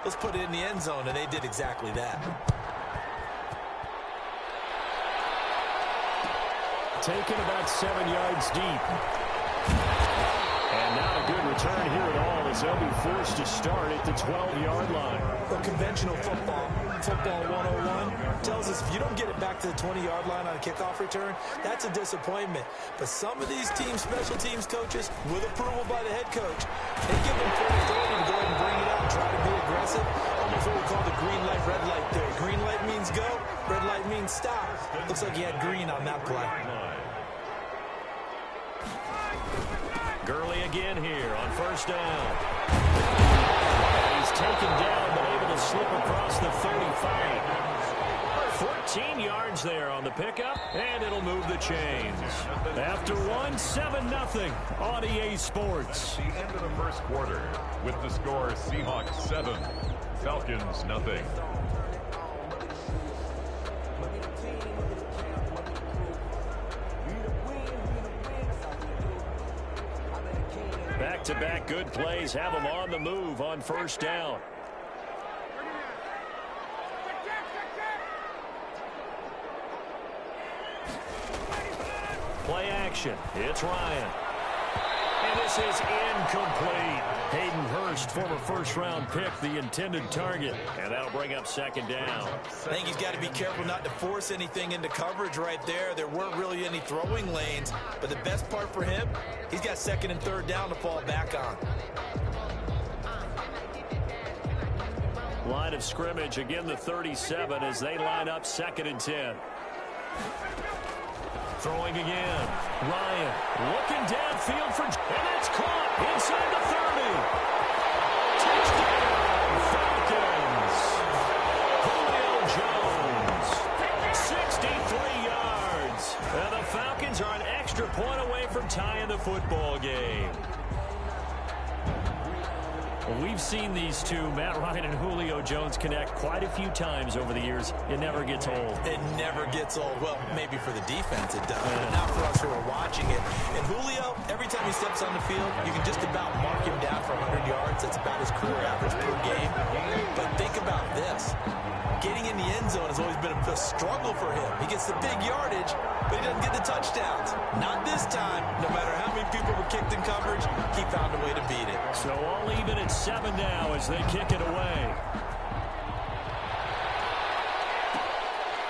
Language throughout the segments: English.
let's put it in the end zone, and they did exactly that. Taken about 7 yards deep. And not a good return here at all as they'll be forced to start at the 12-yard line. The conventional football 101, tells us if you don't get it back to the 20-yard line on a kickoff return, that's a disappointment. But some of these teams, special teams coaches, with approval by the head coach, they give them full authority to go ahead and bring it out and try to be aggressive. Almost what we call the green light, red light theory. Green light means go, red light means stop. Looks like he had green on that play. Gurley again here on first down. He's taken down, but able to slip across the 35. 14 yards there on the pickup, and it'll move the chains. After one, 7-0 on EA Sports. At the end of the first quarter, with the score Seahawks 7, Falcons 0. Back-to-back good plays have them on the move on first down. Play action. It's Ryan. And this is incomplete. Hayden Hurst, former first-round pick, the intended target. And that'll bring up second down. I think he's got to be careful not to force anything into coverage right there. There weren't really any throwing lanes. But the best part for him, he's got second and third down to fall back on. Line of scrimmage, again the 37 as they line up second and 10. Throwing again. Ryan looking downfield for... And it's caught inside the 30. Touchdown, Falcons. Julio Jones. 63 yards. And the Falcons are an extra point away from tying the football game. Well, we've seen these two, Matt Ryan and Julio Jones, connect quite a few times over the years. It never gets old. It never gets old. Well, maybe for the defense it does, but not for us who are watching it. And Julio, every time he steps on the field, you can just about mark him down for 100 yards. That's about his career average per game. But think about this. Getting in the end zone has always been a struggle for him. He gets the big yardage, but he doesn't get the touchdowns. Not this time. No matter how many people were kicked in coverage, he found a way to beat it. So all even at 7 now as they kick it away.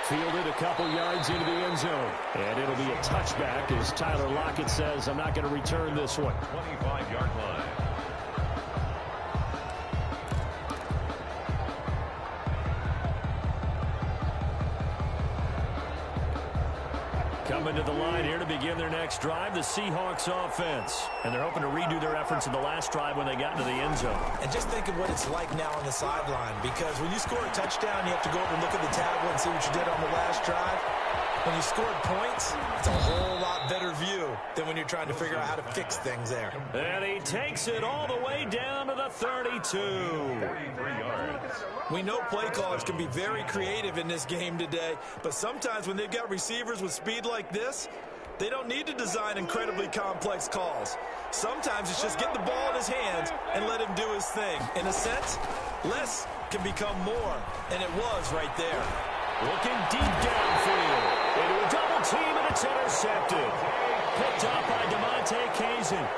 Fielded a couple yards into the end zone. And it'll be a touchback as Tyler Lockett says, I'm not going to return this one. 25-yard line. Coming to the line here to begin their next drive, the Seahawks offense. And they're hoping to redo their efforts in the last drive when they got into the end zone. And just think of what it's like now on the sideline, because when you score a touchdown, you have to go over and look at the tablet and see what you did on the last drive. When you scored points, it's a whole lot better view than when you're trying to figure out how to fix things there. And he takes it all the way down to the 32. 43 yards. We know play callers can be very creative in this game today, but sometimes when they've got receivers with speed like this, they don't need to design incredibly complex calls. Sometimes it's just get the ball in his hands and let him do his thing. In a sense, less can become more, and it was right there. Looking deep downfield. Into a double team, and it's intercepted. Picked up by DeMonte Kazin.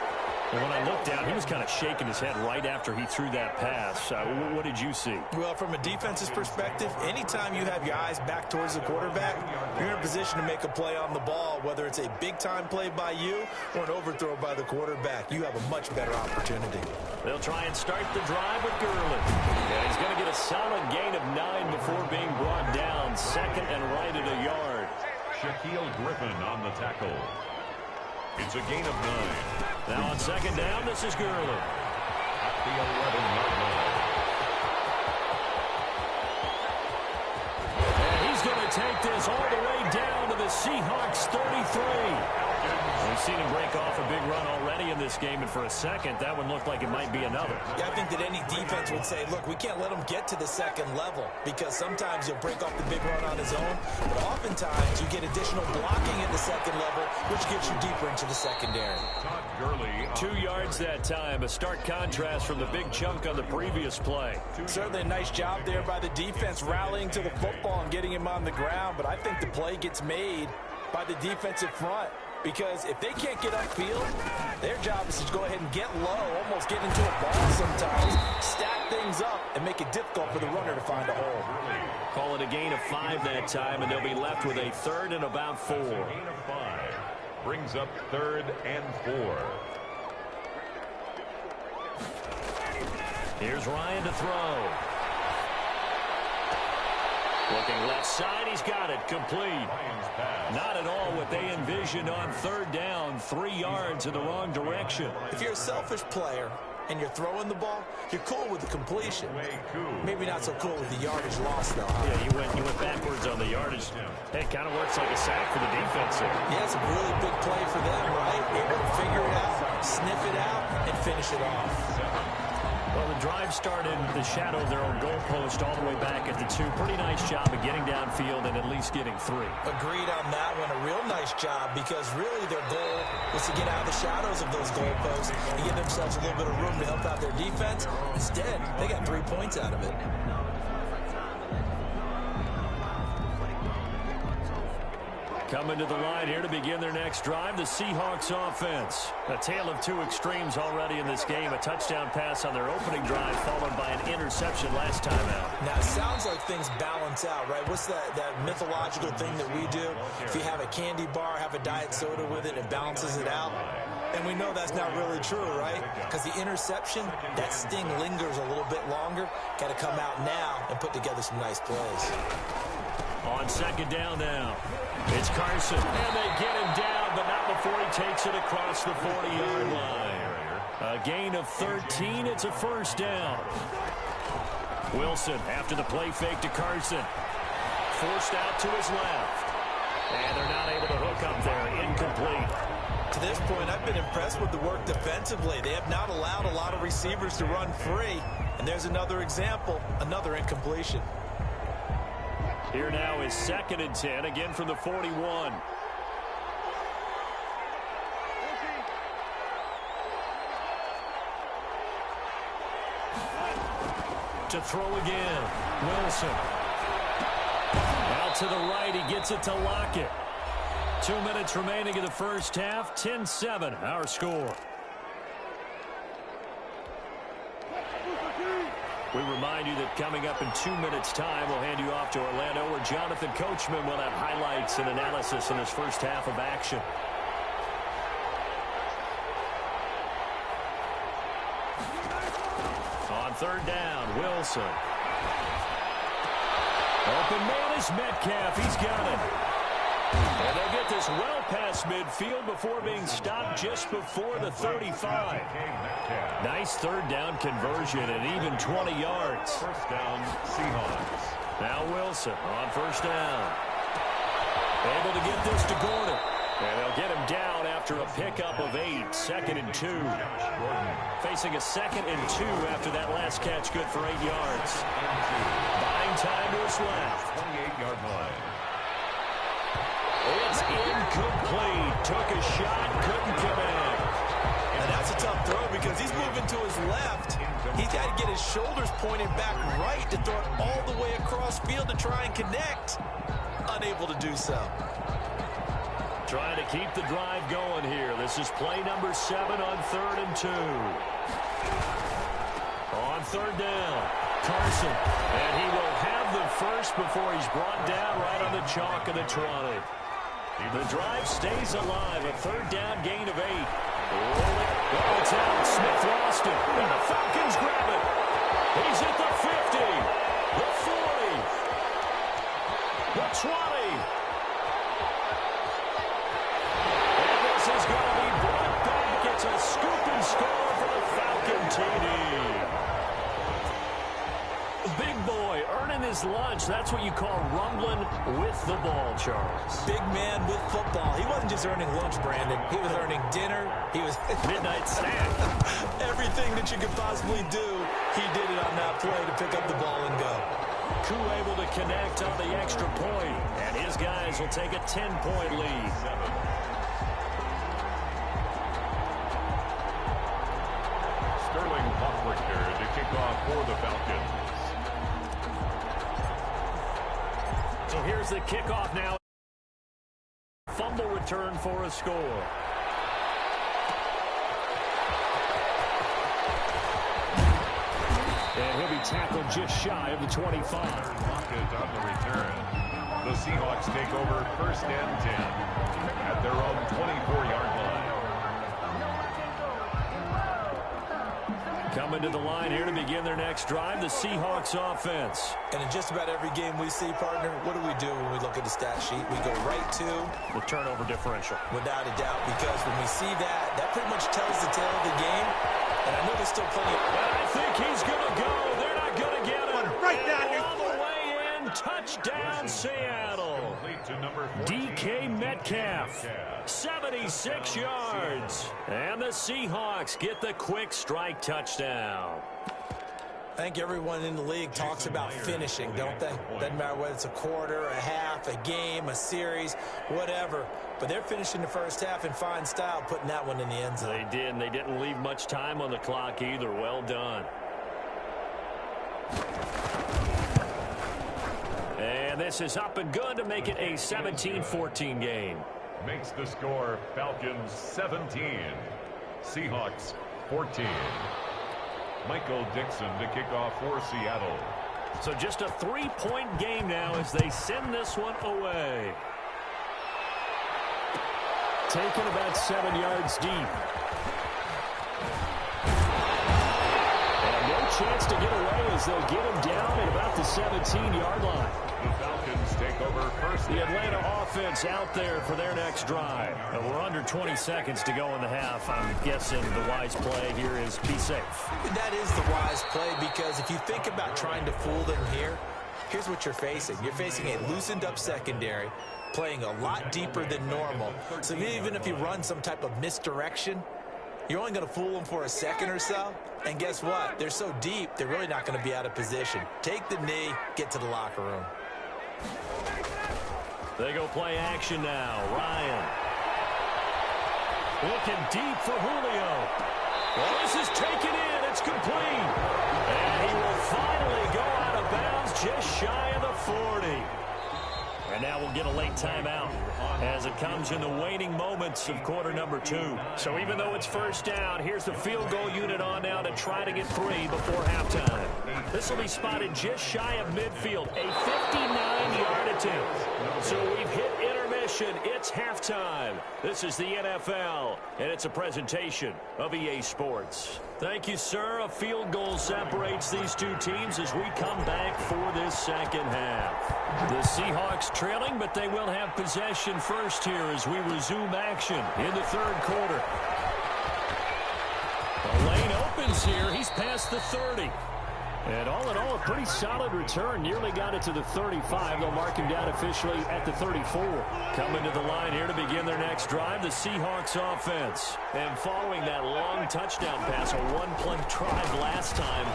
And when I looked down, he was kind of shaking his head right after he threw that pass. What did you see? Well, from a defense's perspective, anytime you have your eyes back towards the quarterback, you're in a position to make a play on the ball, whether it's a big-time play by you or an overthrow by the quarterback. You have a much better opportunity. They'll try and start the drive with Gurley. And he's going to get a solid gain of 9 before being brought down. Second and right at a yard. Shaquille Griffin on the tackle. It's a gain of 9. Now on second down, this is Gurley. At the 11-yard line. And he's going to take this all the way down to the Seahawks 33. We've seen him break off a big run already in this game, and for a second, that one looked like it might be another. Yeah, I think that any defense would say, look, we can't let him get to the second level, because sometimes he'll break off the big run on his own, but oftentimes you get additional blocking at the second level, which gets you deeper into the secondary. Gurley. 2 yards that time. A stark contrast from the big chunk on the previous play. Certainly a nice job there by the defense rallying to the football and getting him on the ground. But I think the play gets made by the defensive front. Because if they can't get upfield, their job is to go ahead and get low, almost get into a ball sometimes, stack things up, and make it difficult for the runner to find a hole. Call it a gain of 5 that time, and they'll be left with a 3rd and about 4. Gain of 5 brings up 3rd and 4. Here's Ryan to throw. Looking left side, he's got it. Complete. Not at all what they envisioned on 3rd down. 3 yards in the wrong direction. If you're a selfish player and you're throwing the ball, you're cool with the completion. Maybe not so cool with the yardage loss, though. Huh? Yeah, you went backwards on the yardage. Hey, it kind of works like a sack for the defense here. Yeah, it's a really big play for them, right? Able to figure it out, sniff it out, and finish it off. Well, the drive started the shadow of their own goalpost all the way back at the 2. Pretty nice job of getting downfield and at least getting 3. Agreed on that one. A real nice job because really their goal was to get out of the shadows of those goalposts and give themselves a little bit of room to help out their defense. Instead, they got 3 points out of it. Coming to the line here to begin their next drive, the Seahawks offense. A tale of 2 extremes already in this game. A touchdown pass on their opening drive followed by an interception last time out. Now, it sounds like things balance out, right? What's that mythological thing that we do? If you have a candy bar, have a diet soda with it, it balances it out. And we know that's not really true, right? Because the interception, that sting lingers a little bit longer. Got to come out now and put together some nice plays. On 2nd down now, it's Carson. And they get him down, but not before he takes it across the 40-yard line. A gain of 13. It's a 1st down. Wilson after the play fake to Carson. Forced out to his left. And they're not able to hook up there. Incomplete. To this point, I've been impressed with the work defensively. They have not allowed a lot of receivers to run free. And there's another example, another incompletion. Here now is 2nd and 10, again from the 41. To throw again, Wilson. Out to the right, he gets it to Lockett. 2 minutes remaining in the first half, 10-7, our score. We remind you that coming up in 2 minutes' time, we'll hand you off to Orlando, where Jonathan Coachman will have highlights and analysis in this first half of action. On 3rd down, Wilson. Open man is Metcalf. He's got it. And they'll get this well past midfield before being stopped just before the 35. Nice 3rd down conversion and even 20 yards. 1st down, Seahawks. Now Wilson on 1st down. Able to get this to Gordon. And they'll get him down after a pickup of 8. 2nd and 2. Facing a 2nd and 2 after that last catch, good for 8 yards. Buying time to his left. 28-yard line. It's incomplete. Took a shot, couldn't connect. And that's a tough throw because he's moving to his left. He's got to get his shoulders pointed back right to throw it all the way across field to try and connect. Unable to do so. Trying to keep the drive going here. This is play number 7 on 3rd and 2. On 3rd down, Carson. And he will have the first before he's brought down right on the chalk of the 20. The drive stays alive. A 3rd down gain of 8. Oh, it's out. Smith lost it. And the Falcons grab it. He's at the 50. The 40. The 20. And this is going to be brought back. It's a scoop and score for the Falcon TD. Big boy earning his lunch. That's what you call rumbling with the ball, Charles. Big man with football. He wasn't just earning lunch, Brandon. He was earning dinner. He was midnight snack. Everything that you could possibly do, he did it on that play to pick up the ball and go. Koo able to connect on the extra point, and his guys will take a 10-point lead. So here's the kickoff now. Fumble return for a score. And he'll be tackled just shy of the 25. Lockett on the return. The Seahawks take over 1st and 10 at their own 24-yard line. Coming to the line here to begin their next drive, the Seahawks offense. And in just about every game we see, partner, what do we do when we look at the stat sheet? We go right to The turnover differential. without a doubt, because when we see that, that pretty much tells the tale of the game. And I know there's still plenty of... I think he's going to go. They're not going to get him. Right down And his all the way in. Touchdown, Seattle. Complete to number 14, DK Metcalf, 76 yards. And the Seahawks get the quick strike touchdown. I think everyone in the league talks about finishing, don't they? Doesn't matter whether it's a quarter, a half, a game, a series, whatever. But they're finishing the first half in fine style, putting that one in the end zone. They did, and they didn't leave much time on the clock either. Well done. And this is up and good to make it a 17-14 game. makes the score Falcons 17, Seahawks 14. Michael Dixon to kick off for Seattle. So just a 3-point game now as they send this one away. Taken about 7 yards deep. And no chance to get away as they'll get him down at about the 17-yard line. The Falcons take over first. The Atlanta offense out there for their next drive. And we're under 20 seconds to go in the half. I'm guessing the wise play here is be safe. That is the wise play, because if you think about trying to fool them here, here's what you're facing. You're facing a loosened up secondary, playing a lot deeper than normal. So even if you run some type of misdirection, you're only going to fool them for a second or so. And guess what? They're so deep, they're really not going to be out of position. Take the knee, get to the locker room. They go play action now. Ryan. Looking deep for Julio. Well, this is taken in. It's complete. And he will finally go out of bounds just shy of the 40. And now we'll get a late timeout as it comes in the waning moments of quarter number 2. So even though it's first down, here's the field goal unit on now to try to get 3 before halftime. This will be spotted just shy of midfield, a 59-yard attempt. So we've hit intermission. It's halftime. This is the NFL, and it's a presentation of EA Sports. Thank you, sir. A field goal separates these two teams as we come back for this second half. The Seahawks trailing, but they will have possession first here as we resume action in the third quarter. The lane opens here. He's past the 30. And all in all, a pretty solid return. Nearly got it to the 35. They'll mark him down officially at the 34. Coming to the line here to begin their next drive, the Seahawks offense. And following that long touchdown pass, a one-play drive last time,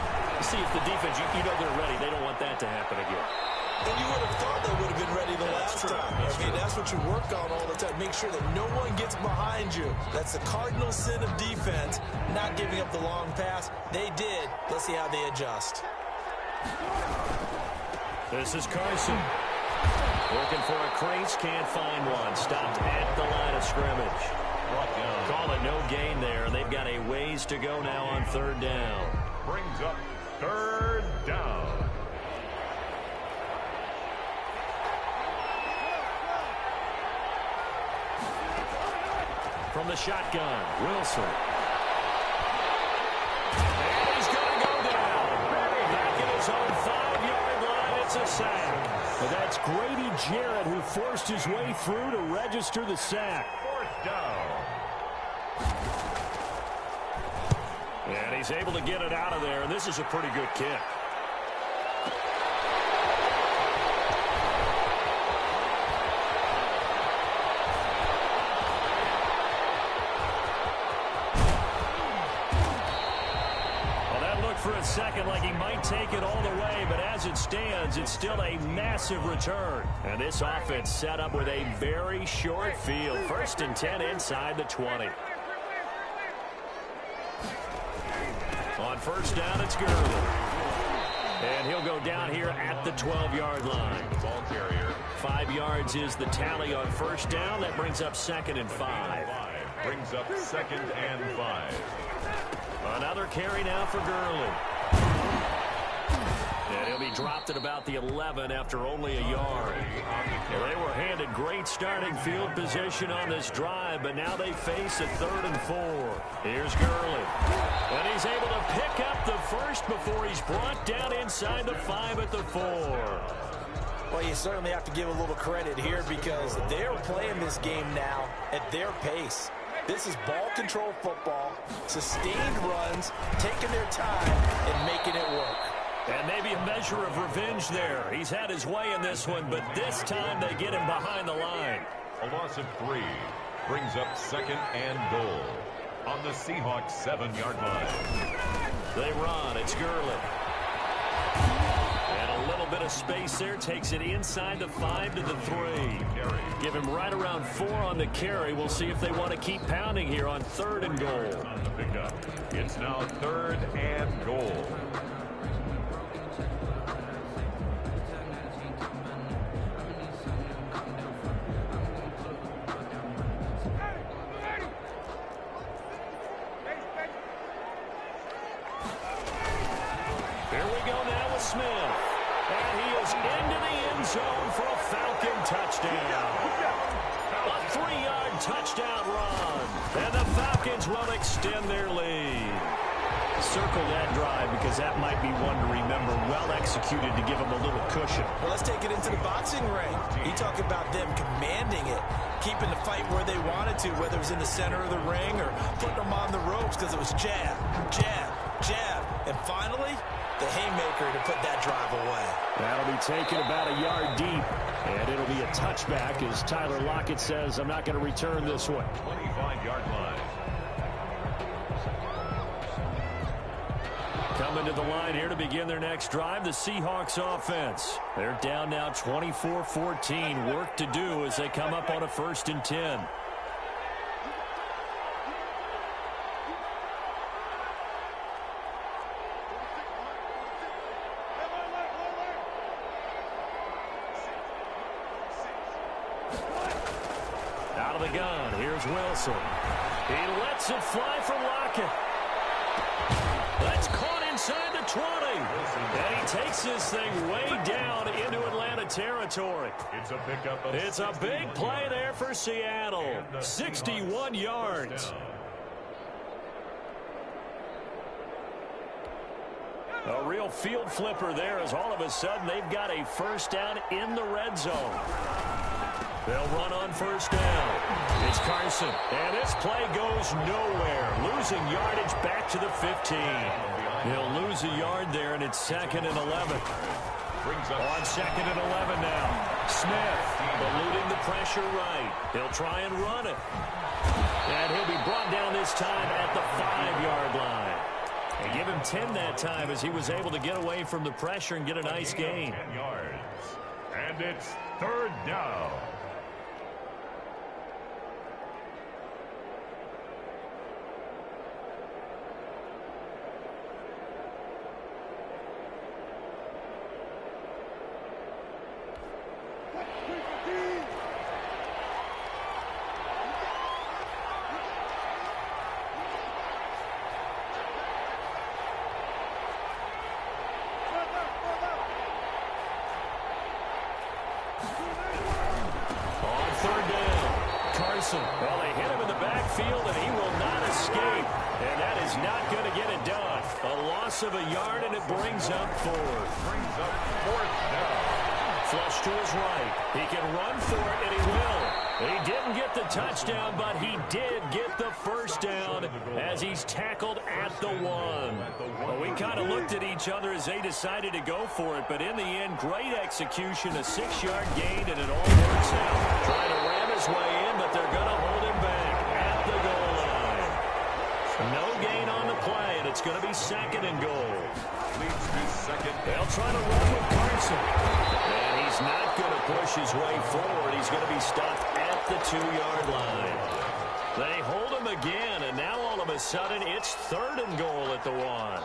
see if the defense, you know they're ready. They don't want that to happen again. And you would have thought they would have been ready the last time. I mean, that's what you work on all the time. Make sure that no one gets behind you. That's the cardinal sin of defense, not giving up the long pass. They did. Let's see how they adjust. This is Carson. Looking for a crease, can't find one. Stopped at the line of scrimmage. Call it no gain there. They've got a ways to go now on third down. Brings up third down. From the shotgun, Wilson. And he's going to go down. Back at his own 5-yard line, it's a sack. But that's Grady Jarrett who forced his way through to register the sack. Fourth down. And he's able to get it out of there, and this is a pretty good kick. For a second like he might take it all the way, but as it stands, it's still a massive return. And this offense set up with a very short field. 1st and 10 inside the 20. On first down, it's Gurley. And he'll go down here at the 12-yard line. The ball carrier. 5 yards is the tally on first down. That brings up 2nd and 5. Brings up 2nd and 5. Another carry now for Gurley. And he'll be dropped at about the 11 after only a yard. They were handed great starting field position on this drive, but now they face a 3rd and 4. Here's Gurley. And he's able to pick up the first before he's brought down inside the 5 at the 4. Well, you certainly have to give a little credit here because they're playing this game now at their pace. This is ball control football, sustained runs, taking their time and making it work. And maybe a measure of revenge there. He's had his way in this one, but this time they get him behind the line. A loss of 3 brings up 2nd and goal on the Seahawks 7-yard line. They run. It's Gurley. And a little bit of space there. Takes it inside the 5 to the 3. Give him right around 4 on the carry. We'll see if they want to keep pounding here on 3rd and goal. On the pickup. It's now 3rd and goal. Smith, and he is into the end zone for a Falcon touchdown. A 3-yard touchdown run, and the Falcons will extend their lead. Circle that drive because that might be one to remember. Well executed to give them a little cushion. Well, let's take it into the boxing ring. You talk about them commanding it, keeping the fight where they wanted to, whether it was in the center of the ring or putting them on the ropes because it was jab, jab, jab, and finally the haymaker to put that drive away. That'll be taken about a yard deep, and it'll be a touchback as Tyler Lockett says, I'm not going to return this one. 25-yard line. Coming to the line here to begin their next drive, the Seahawks offense. They're down now 24-14. Work to do as they come up on a 1st and 10. Out of the gun, here's Wilson. He lets it fly from Lockett. That's caught inside the 20. And he takes this thing way down into Atlanta territory. It's a pickup of It's a big play there for Seattle. 61 yards. A real field flipper there as all of a sudden they've got a 1st down in the red zone. They'll run on 1st down. It's Carson. And this play goes nowhere. Losing yardage back to the 15. He'll lose a yard there, and it's 2nd and 11. On 2nd and 11 now. Smith eluding the pressure right. He'll try and run it. And he'll be brought down this time at the 5-yard line. And give him 10 that time as he was able to get away from the pressure and get a nice gain. 10 yards. And it's 3rd down. Well, they hit him in the backfield, and he will not escape. And that is not going to get it done. A loss of a yard, and it brings up 4. Brings up 4th down. Flush to his right. He can run for it, and he will. He didn't get the touchdown, but he did get the 1st down as he's tackled at the 1. Well, we kind of looked at each other as they decided to go for it, but in the end, great execution, a 6-yard gain, and it all works out. Trying to ram his way in, but they're going to hold him back at the goal line. No gain on the play, and it's going to be 2nd and goal. Leads to 2nd. They'll try to run with Carson. And he's not going to push his way forward. He's going to be stopped at the 2-yard line. They hold him again, and now all of a sudden it's 3rd and goal at the 1.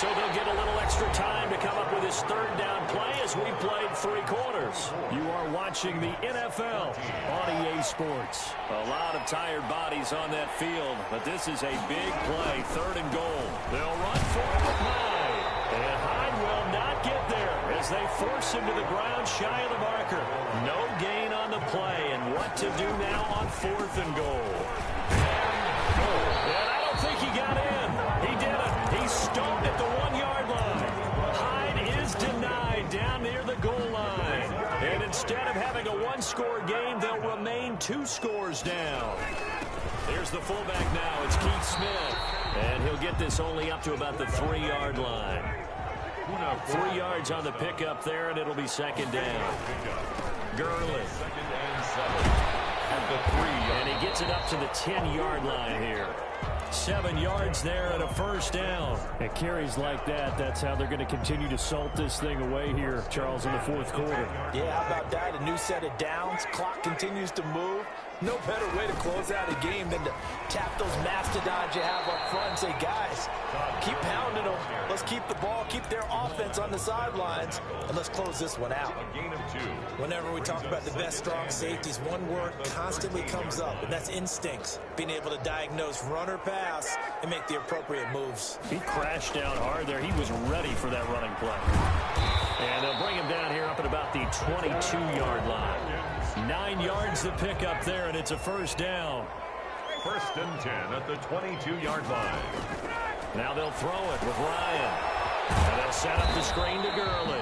So they'll get a little extra time to come up with his third down play as we played 3 quarters. You are watching the NFL on EA Sports. A lot of tired bodies on that field, but this is a big play, 3rd and goal. They'll run for it with Hyde. And Hyde will not get there as they force him to the ground shy of the marker. No gain on the play, and what to do now on 4th and goal. And I don't think he got in. He didn't. He stopped at the 1-yard line. Hyde is denied down near the goal line. And instead of having a 1-score game, they'll remain 2 scores down. Here's the fullback now. It's Keith Smith. And he'll get this only up to about the 3-yard line. 3 yards on the pickup there, and it'll be 2nd down. Gurley. And he gets it up to the 10-yard line here. 7 yards there and a 1st down. At carries like that, that's how they're going to continue to salt this thing away here, Charles, in the 4th quarter. Yeah, how about that? A new set of downs. Clock continues to move. No better way to close out a game than to tap those mastodons you have up front and say, guys, keep pounding them. Let's keep the ball, keep their offense on the sidelines, and let's close this one out. Whenever we talk about the best strong safeties, one word constantly comes up, and that's instincts. Being able to diagnose run or pass and make the appropriate moves. He crashed down hard there. He was ready for that running play. And they'll bring him down here up at about the 22-yard line. 9 yards to pick up there, and it's a 1st down. 1st and 10 at the 22-yard line. Now they'll throw it with Ryan. And they'll set up the screen to Gurley.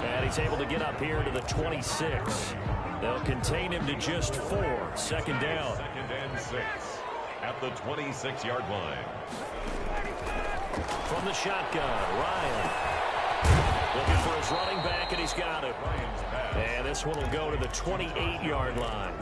And he's able to get up here to the 26. They'll contain him to just 4. 2nd down. 2nd and 6 at the 26-yard line. From the shotgun, Ryan. Looking for his running back, and he's got it. And this one will go to the 28-yard line.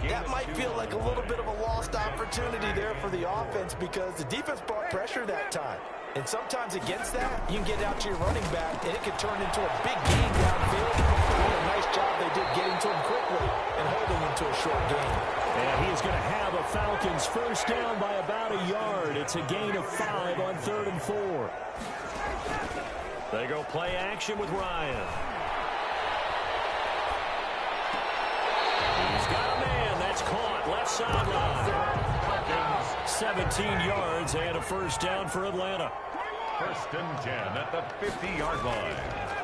That might feel like a little bit of a lost opportunity there for the offense because the defense brought pressure that time. And sometimes against that, you can get out to your running back, and it can turn into a big gain downfield. What a nice job they did getting to him quickly and holding him to a short gain. And he is going to have a Falcons 1st down by about a yard. It's a gain of 5 on 3rd and 4. They go play action with Ryan. He's got a man. That's caught. Left sideline. 17 yards and a 1st down for Atlanta. 1st and 10 at the 50-yard line.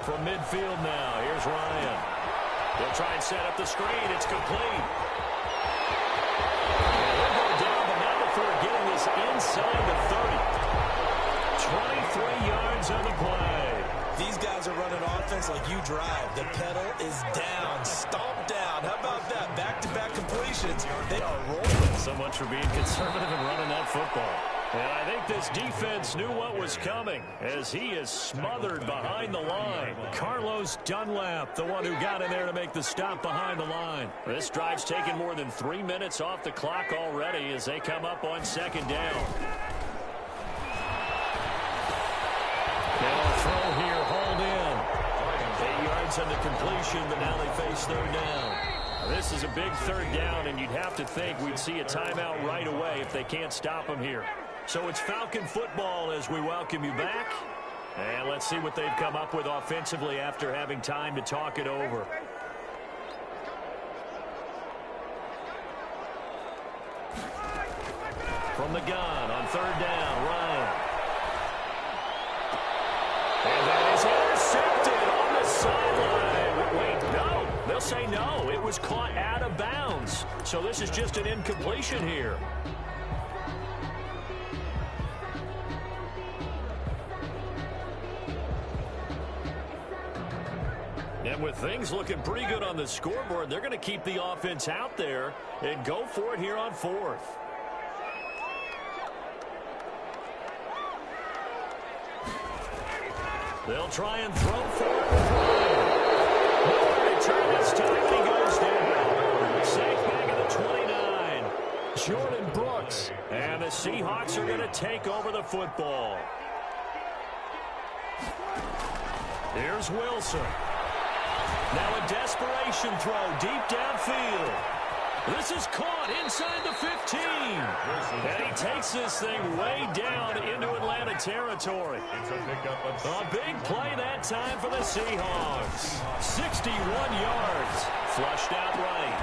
From midfield now, here's Ryan. They'll try and set up the screen. It's complete. And he'll go down, but not before getting this inside the 30. 23 yards on the play. These guys are running offense like you drive. The pedal is down, stomped down. How about that? Back-to-back completions. They are rolling. So much for being conservative and running that football. And I think this defense knew what was coming as he is smothered behind the line. Carlos Dunlap, the one who got in there to make the stop behind the line. This drive's taken more than 3 minutes off the clock already as they come up on 2nd down. They'll throw here, hauled in. 8 yards on the completion, but now they face 3rd down. Now, this is a big 3rd down, and you'd have to think we'd see a timeout right away if they can't stop them here. So it's Falcon football as we welcome you back. And let's see what they've come up with offensively after having time to talk it over. From the gun on 3rd down, Ryan. And that is intercepted on the sideline. Wait, no. They'll say no. It was caught out of bounds. So this is just an incompletion here. And with things looking pretty good on the scoreboard, they're going to keep the offense out there and go for it here on 4th. They'll try and throw for it. No return this time. He goes down. Safe back at the 29. Jordan Brooks. And the Seahawks are going to take over the football. Here's Wilson. Now a desperation throw deep downfield. This is caught inside the 15. And he takes this thing way down into Atlanta territory. It's a pickup of A big play that time for the Seahawks. 61 yards. Flushed out right.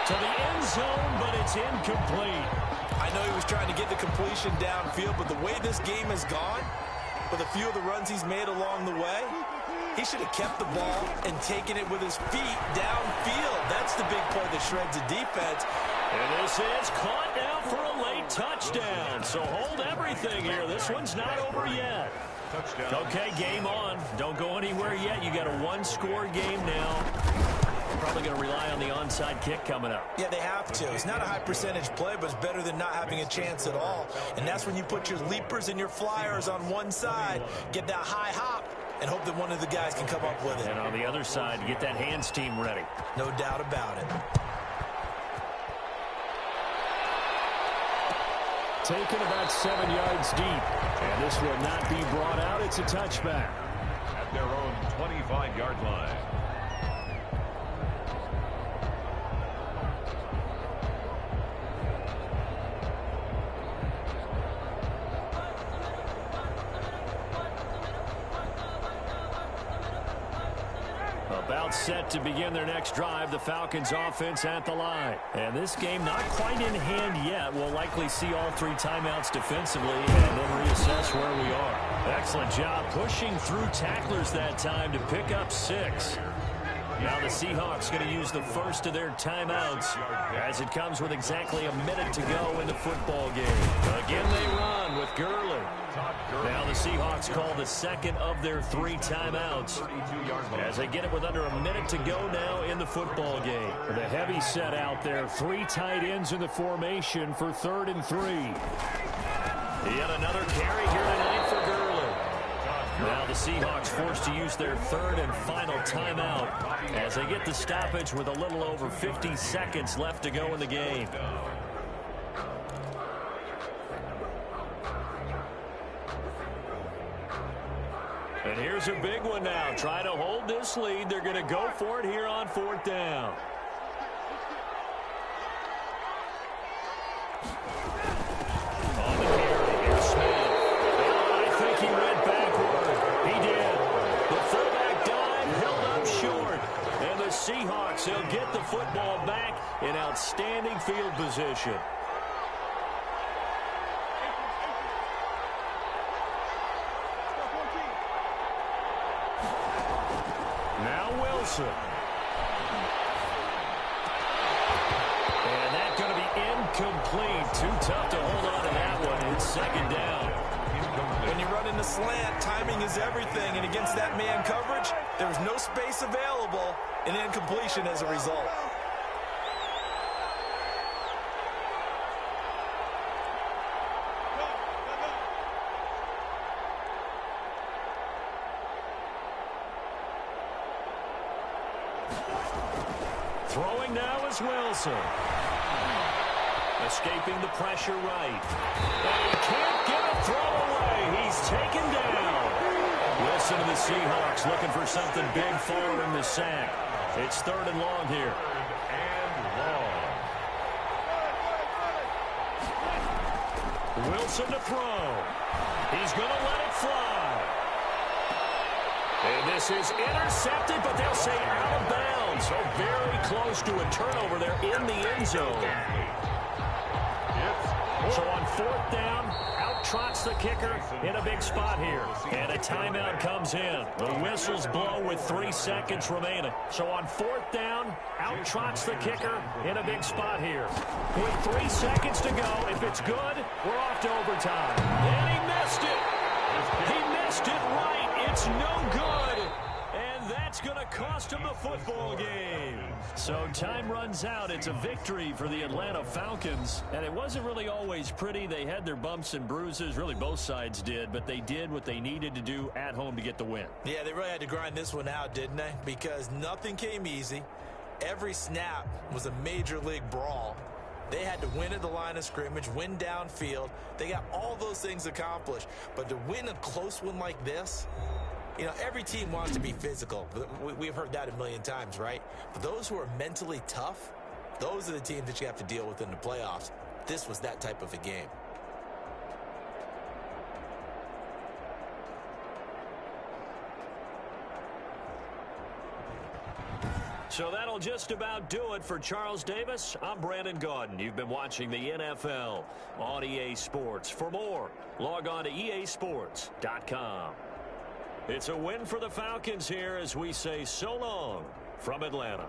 To the end zone, but it's incomplete. I know he was trying to get the completion downfield, but the way this game has gone, with a few of the runs he's made along the way, he should have kept the ball and taken it with his feet downfield. That's the big play that shreds a defense. And this is caught now for a late touchdown. So hold everything here. This one's not over yet. touchdown. Okay, game on. Don't go anywhere yet. You got a one-score game now. Probably going to rely on the onside kick coming up. Yeah, they have to. It's not a high percentage play, but it's better than not having a chance at all. And that's when you put your leapers and your flyers on one side, get that high hop, and hope that one of the guys can come up with it. And on the other side, get that hands team ready. No doubt about it. Taken about 7 yards deep. And this will not be brought out. It's a touchback. At their own 25-yard line. About set to begin their next drive, the Falcons offense at the line. And this game not quite in hand yet. We'll likely see all three timeouts defensively and then reassess where we are. Excellent job pushing through tacklers that time to pick up 6. Now the Seahawks going to use the first of their timeouts as it comes with exactly a minute to go in the football game. Again they run with Gurley. Now the Seahawks call the second of their 3 timeouts as they get it with under a minute to go now in the football game. The heavy set out there. 3 tight ends in the formation for 3rd and 3. Yet another carry here tonight for Gurley. Now the Seahawks forced to use their 3rd and final timeout as they get the stoppage with a little over 50 seconds left to go in the game. And here's a big one now. Trying to hold this lead. They're going to go for it here on 4th down. On the carry, here's Smith. I think he went backward. He did. The fullback dive held up short. And the Seahawks, they'll get the football back in outstanding field position. Now Wilson. And that's going to be incomplete. Too tough to hold on to that one. It's 2nd down. When you run in the slant, timing is everything. And against that man coverage, there's no space available, and incompletion as a result. Throwing now is Wilson. Escaping the pressure right. And he can't get a throw away. He's taken down. Wilson and the Seahawks looking for something big following the sack. It's 3rd and long here. Wilson to throw. He's going to let it fly. And this is intercepted, but they'll say out of bounds. So very close to a turnover there in the end zone. So on 4th down, out trots the kicker in a big spot here. And a timeout comes in. The whistles blow with 3 seconds remaining. So on 4th down, out trots the kicker in a big spot here. With 3 seconds to go, if it's good, we're off to overtime. And he missed it. He missed it right. It's no good. And that's going to cost him the football game. So time runs out. It's a victory for the Atlanta Falcons. And it wasn't really always pretty. They had their bumps and bruises. Really, both sides did. But they did what they needed to do at home to get the win. Yeah, they really had to grind this one out, didn't they? Because nothing came easy. Every snap was a major league brawl. They had to win at the line of scrimmage, win downfield. They got all those things accomplished. But to win a close one like this, you know, every team wants to be physical. We've heard that a million times, right? But those who are mentally tough, Those are the teams that you have to deal with in the playoffs. This was that type of a game. So that'll just about do it for Charles Davis. I'm Brandon Gaudin. You've been watching the NFL on EA Sports. For more, log on to easports.com. It's a win for the Falcons here as we say so long from Atlanta.